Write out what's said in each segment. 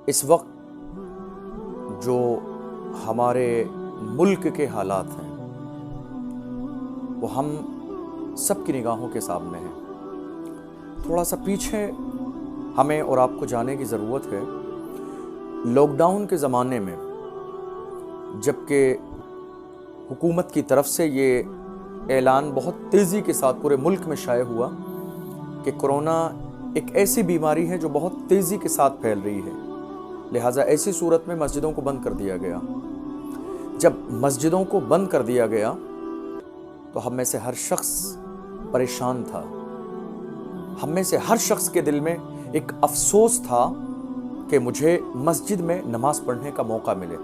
اس وقت جو ہمارے ملک کے حالات ہیں وہ ہم سب کی نگاہوں کے سامنے ہیں۔ تھوڑا سا پیچھے ہمیں اور آپ کو جانے کی ضرورت ہے۔ لاک ڈاؤن کے زمانے میں جبکہ حکومت کی طرف سے یہ اعلان بہت تیزی کے ساتھ پورے ملک میں شائع ہوا کہ کرونا ایک ایسی بیماری ہے جو بہت تیزی کے ساتھ پھیل رہی ہے، لہٰذا ایسی صورت میں مسجدوں کو بند کر دیا گیا۔ جب مسجدوں کو بند کر دیا گیا تو ہم میں سے ہر شخص پریشان تھا، ہم میں سے ہر شخص کے دل میں ایک افسوس تھا کہ مجھے مسجد میں نماز پڑھنے کا موقع ملے۔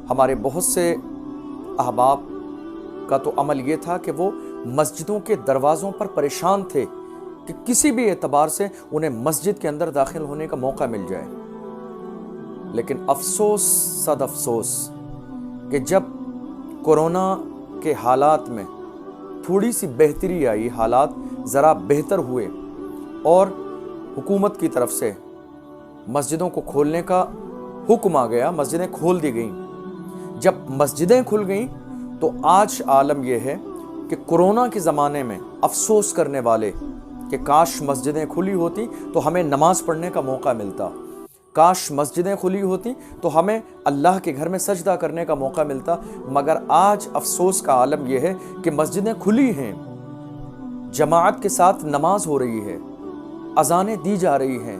ہمارے بہت سے احباب کا تو عمل یہ تھا کہ وہ مسجدوں کے دروازوں پر پریشان تھے کہ کسی بھی اعتبار سے انہیں مسجد کے اندر داخل ہونے کا موقع مل جائے۔ لیکن افسوس صد افسوس کہ جب کورونا کے حالات میں تھوڑی سی بہتری آئی، حالات ذرا بہتر ہوئے اور حکومت کی طرف سے مسجدوں کو کھولنے کا حکم آ گیا، مسجدیں کھول دی گئیں۔ جب مسجدیں کھل گئیں تو آج عالم یہ ہے کہ کورونا کے زمانے میں افسوس کرنے والے کہ کاش مسجدیں کھلی ہوتی تو ہمیں نماز پڑھنے کا موقع ملتا، کاش مسجدیں کھلی ہوتی تو ہمیں اللہ کے گھر میں سجدہ کرنے کا موقع ملتا۔ مگر آج افسوس کا عالم یہ ہے کہ مسجدیں کھلی ہیں، جماعت کے ساتھ نماز ہو رہی ہے، اذانیں دی جا رہی ہیں،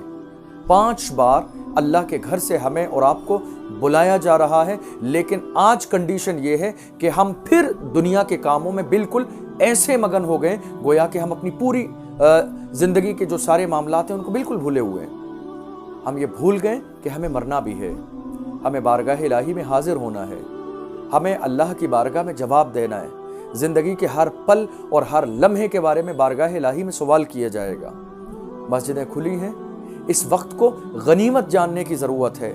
5 بار اللہ کے گھر سے ہمیں اور آپ کو بلایا جا رہا ہے، لیکن آج کنڈیشن یہ ہے کہ ہم پھر دنیا کے کاموں میں بالکل ایسے مگن ہو گئے گویا کہ ہم اپنی پوری زندگی کے جو سارے معاملات ہیں ان کو بالکل بھولے ہوئے ہیں۔ ہم یہ بھول گئے کہ ہمیں مرنا بھی ہے، ہمیں بارگاہ الہی میں حاضر ہونا ہے، ہمیں اللہ کی بارگاہ میں جواب دینا ہے، زندگی کے ہر پل اور ہر لمحے کے بارے میں بارگاہ الہی میں سوال کیا جائے گا۔ مسجدیں کھلی ہیں، اس وقت کو غنیمت جاننے کی ضرورت ہے۔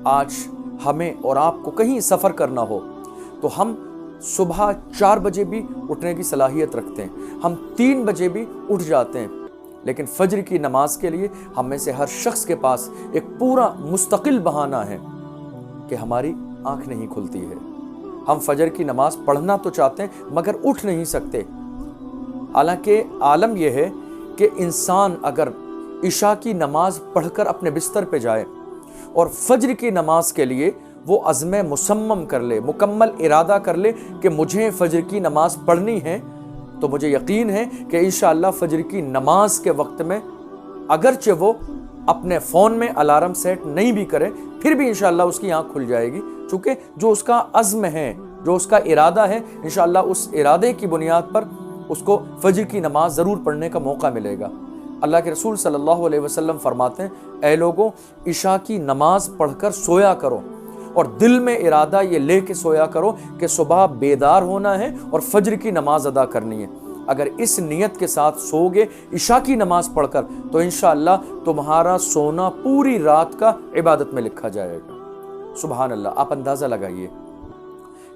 آج ہمیں اور آپ کو کہیں سفر کرنا ہو تو ہم صبح 4 بجے بھی اٹھنے کی صلاحیت رکھتے ہیں، ہم 3 بجے بھی اٹھ جاتے ہیں، لیکن فجر کی نماز کے لیے ہم میں سے ہر شخص کے پاس ایک پورا مستقل بہانہ ہے کہ ہماری آنکھ نہیں کھلتی ہے۔ ہم فجر کی نماز پڑھنا تو چاہتے ہیں مگر اٹھ نہیں سکتے۔ حالانکہ عالم یہ ہے کہ انسان اگر عشاء کی نماز پڑھ کر اپنے بستر پہ جائے اور فجر کی نماز کے لیے وہ عزم مصمم کر لے، مکمل ارادہ کر لے کہ مجھے فجر کی نماز پڑھنی ہے، تو مجھے یقین ہے کہ انشاءاللہ فجر کی نماز کے وقت میں اگرچہ وہ اپنے فون میں الارم سیٹ نہیں بھی کرے پھر بھی انشاءاللہ اس کی آنکھ کھل جائے گی، چونکہ جو اس کا عزم ہے، جو اس کا ارادہ ہے، انشاءاللہ اس ارادے کی بنیاد پر اس کو فجر کی نماز ضرور پڑھنے کا موقع ملے گا۔ اللہ کے رسول صلی اللہ علیہ وسلم فرماتے ہیں، اے لوگوں عشاء کی نماز پڑھ کر سویا کرو اور دل میں ارادہ یہ لے کے سویا کرو کہ صبح بیدار ہونا ہے اور فجر کی نماز ادا کرنی ہے۔ اگر اس نیت کے ساتھ سو گے عشاء کی نماز پڑھ کر تو انشاءاللہ تمہارا سونا پوری رات کا عبادت میں لکھا جائے گا۔ سبحان اللہ، آپ اندازہ لگائیے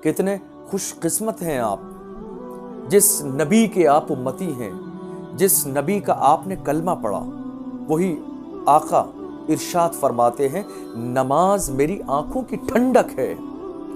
کتنے خوش قسمت ہیں آپ، جس نبی کے آپ امتی ہیں، جس نبی کا آپ نے کلمہ پڑھا، وہی آقا ارشاد فرماتے ہیں نماز میری آنکھوں کی ٹھنڈک ہے۔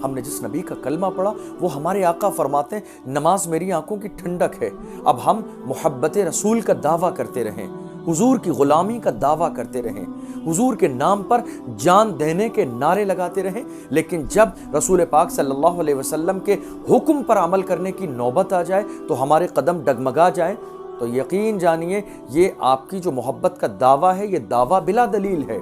ہم نے جس نبی کا کلمہ پڑھا وہ ہمارے آقا فرماتے ہیں نماز میری آنکھوں کی ٹھنڈک ہے۔ اب ہم محبت رسول کا دعویٰ کرتے رہیں، حضور کی غلامی کا دعویٰ کرتے رہیں، حضور کے نام پر جان دینے کے نعرے لگاتے رہیں، لیکن جب رسول پاک صلی اللہ علیہ وسلم کے حکم پر عمل کرنے کی نوبت آ جائے تو ہمارے قدم ڈگمگا جائیں، تو یقین جانیے یہ آپ کی جو محبت کا دعویٰ ہے یہ دعویٰ بلا دلیل ہے،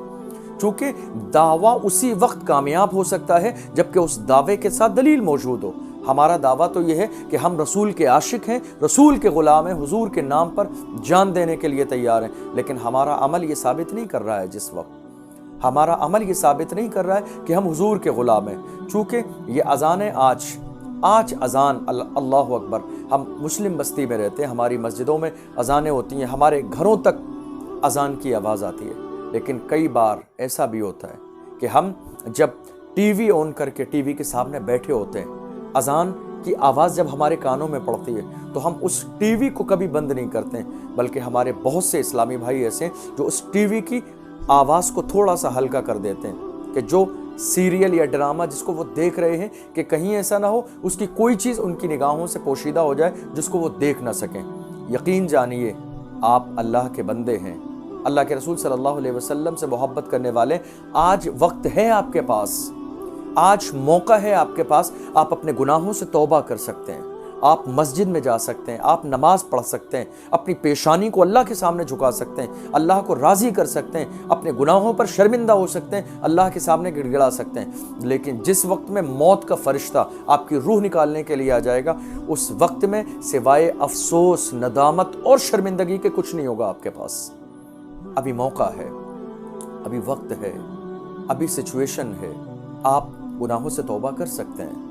چونکہ دعویٰ اسی وقت کامیاب ہو سکتا ہے جبکہ اس دعوے کے ساتھ دلیل موجود ہو۔ ہمارا دعویٰ تو یہ ہے کہ ہم رسول کے عاشق ہیں، رسول کے غلام ہیں، حضور کے نام پر جان دینے کے لیے تیار ہیں، لیکن ہمارا عمل یہ ثابت نہیں کر رہا ہے، جس وقت ہمارا عمل یہ ثابت نہیں کر رہا ہے کہ ہم حضور کے غلام ہیں، چونکہ یہ اذانیں آج اذان اللہ اکبر، ہم مسلم بستی میں رہتے ہیں، ہماری مسجدوں میں اذانیں ہوتی ہیں، ہمارے گھروں تک اذان کی آواز آتی ہے، لیکن کئی بار ایسا بھی ہوتا ہے کہ ہم جب ٹی وی آن کر کے ٹی وی کے سامنے بیٹھے ہوتے ہیں، اذان کی آواز جب ہمارے کانوں میں پڑتی ہے تو ہم اس ٹی وی کو کبھی بند نہیں کرتے ہیں، بلکہ ہمارے بہت سے اسلامی بھائی ایسے ہیں جو اس ٹی وی کی آواز کو تھوڑا سا ہلکا کر دیتے ہیں کہ جو سیریل یا ڈرامہ جس کو وہ دیکھ رہے ہیں کہ کہیں ایسا نہ ہو اس کی کوئی چیز ان کی نگاہوں سے پوشیدہ ہو جائے جس کو وہ دیکھ نہ سکیں۔ یقین جانیے آپ اللہ کے بندے ہیں، اللہ کے رسول صلی اللہ علیہ وسلم سے محبت کرنے والے، آج وقت ہے آپ کے پاس، آج موقع ہے آپ کے پاس، آپ اپنے گناہوں سے توبہ کر سکتے ہیں، آپ مسجد میں جا سکتے ہیں، آپ نماز پڑھ سکتے ہیں، اپنی پیشانی کو اللہ کے سامنے جھکا سکتے ہیں، اللہ کو راضی کر سکتے ہیں، اپنے گناہوں پر شرمندہ ہو سکتے ہیں، اللہ کے سامنے گڑ گڑا سکتے ہیں۔ لیکن جس وقت میں موت کا فرشتہ آپ کی روح نکالنے کے لیے آ جائے گا، اس وقت میں سوائے افسوس، ندامت اور شرمندگی کے کچھ نہیں ہوگا آپ کے پاس۔ ابھی موقع ہے، ابھی وقت ہے، ابھی سچویشن ہے، آپ گناہوں سے توبہ کر سکتے ہیں،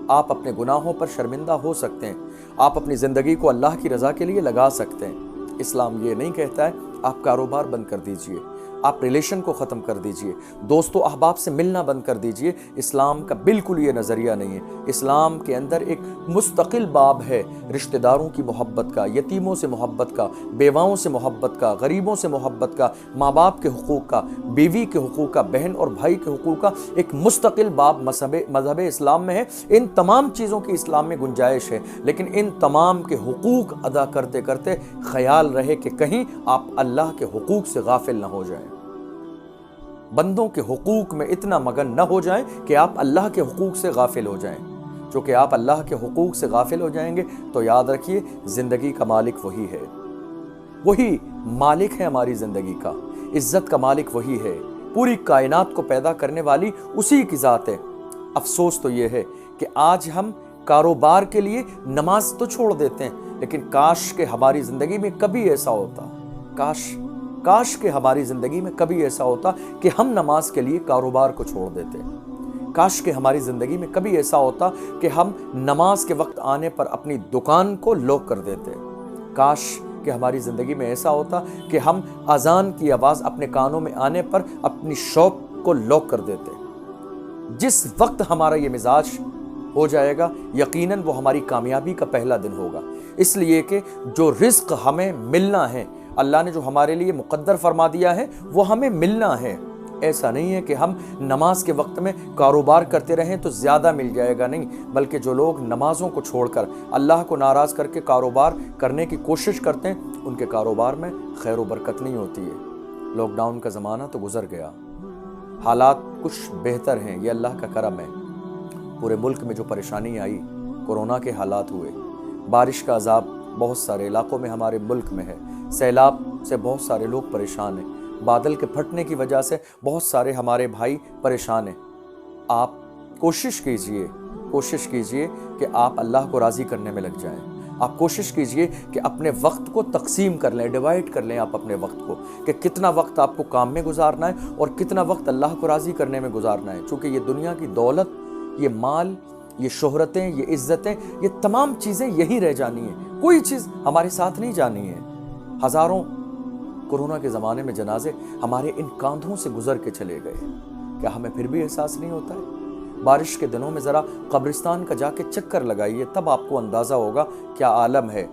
آپ اپنے گناہوں پر شرمندہ ہو سکتے ہیں، آپ اپنی زندگی کو اللہ کی رضا کے لیے لگا سکتے ہیں۔ اسلام یہ نہیں کہتا ہے آپ کاروبار بند کر دیجئے، آپ ریلیشن کو ختم کر دیجئے، دوست و احباب سے ملنا بند کر دیجئے۔ اسلام کا بالکل یہ نظریہ نہیں ہے۔ اسلام کے اندر ایک مستقل باب ہے رشتہ داروں کی محبت کا، یتیموں سے محبت کا، بیواؤں سے محبت کا، غریبوں سے محبت کا، ماں باپ کے حقوق کا، بیوی کے حقوق کا، بہن اور بھائی کے حقوق کا ایک مستقل باب مذہب اسلام میں ہے۔ ان تمام چیزوں کی اسلام میں گنجائش ہے، لیکن ان تمام کے حقوق ادا کرتے کرتے خیال رہے کہ کہیں آپ اللہ کے حقوق سے غافل نہ ہو جائیں، بندوں کے حقوق میں اتنا مگن نہ ہو جائیں کہ آپ اللہ کے حقوق سے غافل ہو جائیں۔ چونکہ آپ اللہ کے حقوق سے غافل ہو جائیں گے تو یاد رکھیے زندگی کا مالک وہی ہے، وہی مالک ہے ہماری زندگی کا، عزت کا مالک وہی ہے، پوری کائنات کو پیدا کرنے والی اسی کی ذات ہے۔ افسوس تو یہ ہے کہ آج ہم کاروبار کے لیے نماز تو چھوڑ دیتے ہیں، لیکن کاش کہ ہماری زندگی میں کبھی ایسا ہوتا، کاش کہ ہماری زندگی میں کبھی ایسا ہوتا کہ ہم نماز کے لیے کاروبار کو چھوڑ دیتے، کاش کہ ہماری زندگی میں کبھی ایسا ہوتا کہ ہم نماز کے وقت آنے پر اپنی دکان کو لاک کر دیتے، کاش کہ ہماری زندگی میں ایسا ہوتا کہ ہم اذان کی آواز اپنے کانوں میں آنے پر اپنی شاپ کو لاک کر دیتے۔ جس وقت ہمارا یہ مزاج ہو جائے گا یقیناً وہ ہماری کامیابی کا پہلا دن ہوگا، اس لیے کہ جو رزق ہمیں ملنا ہے، اللہ نے جو ہمارے لیے مقدر فرما دیا ہے وہ ہمیں ملنا ہے۔ ایسا نہیں ہے کہ ہم نماز کے وقت میں کاروبار کرتے رہیں تو زیادہ مل جائے گا، نہیں، بلکہ جو لوگ نمازوں کو چھوڑ کر اللہ کو ناراض کر کے کاروبار کرنے کی کوشش کرتے ہیں ان کے کاروبار میں خیر و برکت نہیں ہوتی ہے۔ لاک ڈاؤن کا زمانہ تو گزر گیا، حالات کچھ بہتر ہیں، یہ اللہ کا کرم ہے۔ پورے ملک میں جو پریشانی آئی، کورونا کے حالات ہوئے، بارش کا عذاب بہت سارے علاقوں میں ہمارے ملک میں ہے، سیلاب سے بہت سارے لوگ پریشان ہیں، بادل کے پھٹنے کی وجہ سے بہت سارے ہمارے بھائی پریشان ہیں۔ آپ کوشش کیجئے کہ آپ اللہ کو راضی کرنے میں لگ جائیں، آپ کوشش کیجئے کہ اپنے وقت کو تقسیم کر لیں، ڈیوائڈ کر لیں آپ اپنے وقت کو، کہ کتنا وقت آپ کو کام میں گزارنا ہے اور کتنا وقت اللہ کو راضی کرنے میں گزارنا ہے۔ چونکہ یہ دنیا کی دولت، یہ مال، یہ شہرتیں، یہ عزتیں، یہ تمام چیزیں یہی رہ جانی ہیں، کوئی چیز ہمارے ساتھ نہیں جانی ہے۔ ہزاروں کورونا کے زمانے میں جنازے ہمارے ان کاندھوں سے گزر کے چلے گئے، کیا ہمیں پھر بھی احساس نہیں ہوتا ہے؟ بارش کے دنوں میں ذرا قبرستان کا جا کے چکر لگائیے، تب آپ کو اندازہ ہوگا کیا عالم ہے۔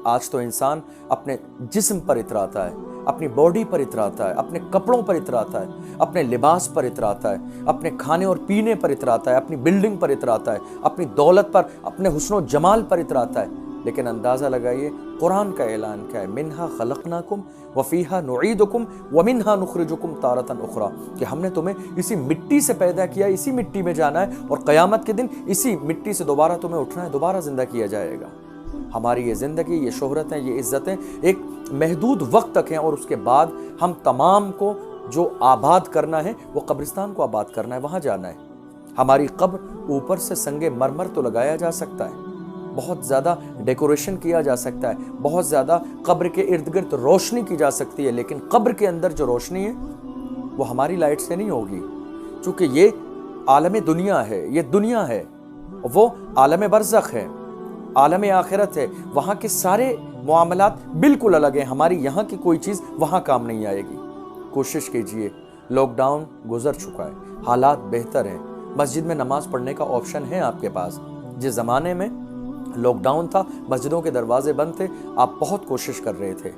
آج تو انسان اپنے جسم پر اتراتا ہے، اپنی باڈی پر اتراتا ہے، اپنے کپڑوں پر اتراتا ہے، اپنے لباس پر اتراتا ہے، اپنے کھانے اور پینے پر اتراتا ہے، اپنی بلڈنگ پر اتراتا ہے، اپنی دولت پر، اپنے حسن و جمال پر اتراتا ہے۔ لیکن اندازہ لگائیے قرآن کا اعلان کیا ہے، منہا خلقناکم وفیہا نعیدکم ومنہا نخرجکم تارۃ اخری، کہ ہم نے تمہیں اسی مٹی سے پیدا کیا، اسی مٹی میں جانا ہے اور قیامت کے دن اسی مٹی سے دوبارہ تمہیں اٹھنا ہے، دوبارہ زندہ کیا جائے گا۔ ہماری یہ زندگی، یہ شہرتیں، یہ عزتیں ایک محدود وقت تک ہیں، اور اس کے بعد ہم تمام کو جو آباد کرنا ہے وہ قبرستان کو آباد کرنا ہے، وہاں جانا ہے۔ ہماری قبر اوپر سے سنگ مرمر تو لگایا جا سکتا ہے، بہت زیادہ ڈیکوریشن کیا جا سکتا ہے، بہت زیادہ قبر کے ارد گرد روشنی کی جا سکتی ہے، لیکن قبر کے اندر جو روشنی ہے وہ ہماری لائٹ سے نہیں ہوگی، چونکہ یہ عالم دنیا ہے، یہ دنیا ہے، وہ عالم برزخ ہے، عالم آخرت ہے، وہاں کے سارے معاملات بالکل الگ ہیں، ہماری یہاں کی کوئی چیز وہاں کام نہیں آئے گی۔ کوشش کیجئے، لاک ڈاؤن گزر چکا ہے، حالات بہتر ہیں، مسجد میں نماز پڑھنے کا آپشن ہے آپ کے پاس۔ جس زمانے میں لاک ڈاؤن تھا، مسجدوں کے دروازے بند تھے، آپ بہت کوشش کر رہے تھے،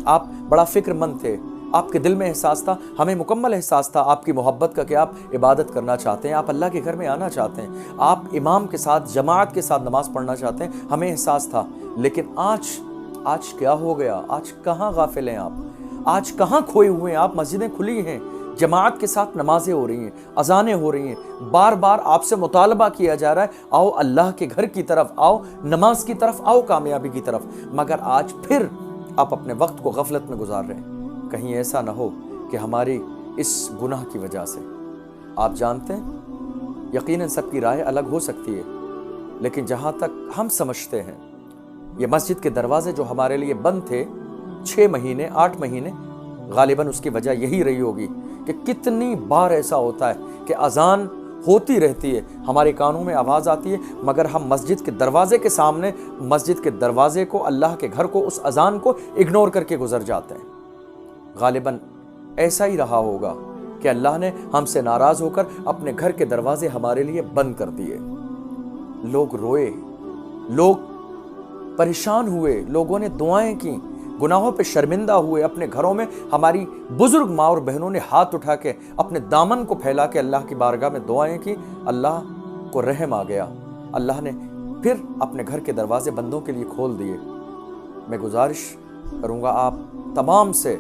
آپ بڑا فکر مند تھے، آپ کے دل میں احساس تھا، ہمیں مکمل احساس تھا آپ کی محبت کا کہ آپ عبادت کرنا چاہتے ہیں، آپ اللہ کے گھر میں آنا چاہتے ہیں، آپ امام کے ساتھ جماعت کے ساتھ نماز پڑھنا چاہتے ہیں، ہمیں احساس تھا۔ لیکن آج کیا ہو گیا؟ آج کہاں غافل ہیں آپ؟ آج کہاں کھوئے ہوئے ہیں آپ؟ مسجدیں کھلی ہیں، جماعت کے ساتھ نمازیں ہو رہی ہیں، اذانیں ہو رہی ہیں، بار بار آپ سے مطالبہ کیا جا رہا ہے آؤ اللہ کے گھر کی طرف آؤ، نماز کی طرف آؤ، کامیابی کی طرف، مگر آج پھر آپ اپنے وقت کو غفلت میں گزار رہے ہیں۔ کہیں ایسا نہ ہو کہ ہماری اس گناہ کی وجہ سے، آپ جانتے ہیں یقیناً سب کی رائے الگ ہو سکتی ہے، لیکن جہاں تک ہم سمجھتے ہیں یہ مسجد کے دروازے جو ہمارے لیے بند تھے 6 مہینے 8 مہینے، غالباً اس کی وجہ یہی رہی ہوگی کہ کتنی بار ایسا ہوتا ہے کہ اذان ہوتی رہتی ہے، ہمارے کانوں میں آواز آتی ہے، مگر ہم مسجد کے دروازے کے سامنے، مسجد کے دروازے کو، اللہ کے گھر کو، اس اذان کو اگنور کر کے گزر جاتے ہیں۔ غالباً ایسا ہی رہا ہوگا کہ اللہ نے ہم سے ناراض ہو کر اپنے گھر کے دروازے ہمارے لیے بند کر دیے۔ لوگ روئے، لوگ پریشان ہوئے، لوگوں نے دعائیں کی، گناہوں پہ شرمندہ ہوئے، اپنے گھروں میں ہماری بزرگ ماں اور بہنوں نے ہاتھ اٹھا کے اپنے دامن کو پھیلا کے اللہ کی بارگاہ میں دعائیں کی، اللہ کو رحم آ گیا، اللہ نے پھر اپنے گھر کے دروازے بندوں کے لیے کھول دیے۔ میں گزارش کروں گا آپ تمام سے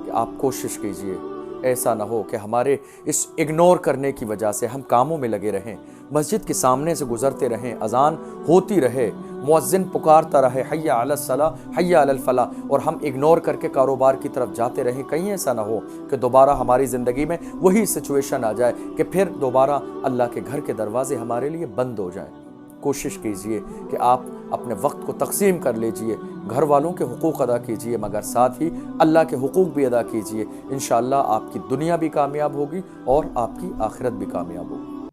کہ آپ کوشش کیجئے ایسا نہ ہو کہ ہمارے اس اگنور کرنے کی وجہ سے ہم کاموں میں لگے رہیں، مسجد کے سامنے سے گزرتے رہیں، اذان ہوتی رہے، مؤذن پکارتا رہے حی علی الصلاۃ حی علی الفلاح، اور ہم اگنور کر کے کاروبار کی طرف جاتے رہیں۔ کہیں ایسا نہ ہو کہ دوبارہ ہماری زندگی میں وہی سچویشن آ جائے کہ پھر دوبارہ اللہ کے گھر کے دروازے ہمارے لیے بند ہو جائیں۔ کوشش کیجئے کہ آپ اپنے وقت کو تقسیم کر لیجئے، گھر والوں کے حقوق ادا کیجئے، مگر ساتھ ہی اللہ کے حقوق بھی ادا کیجئے۔ انشاءاللہ آپ کی دنیا بھی کامیاب ہوگی اور آپ کی آخرت بھی کامیاب ہوگی۔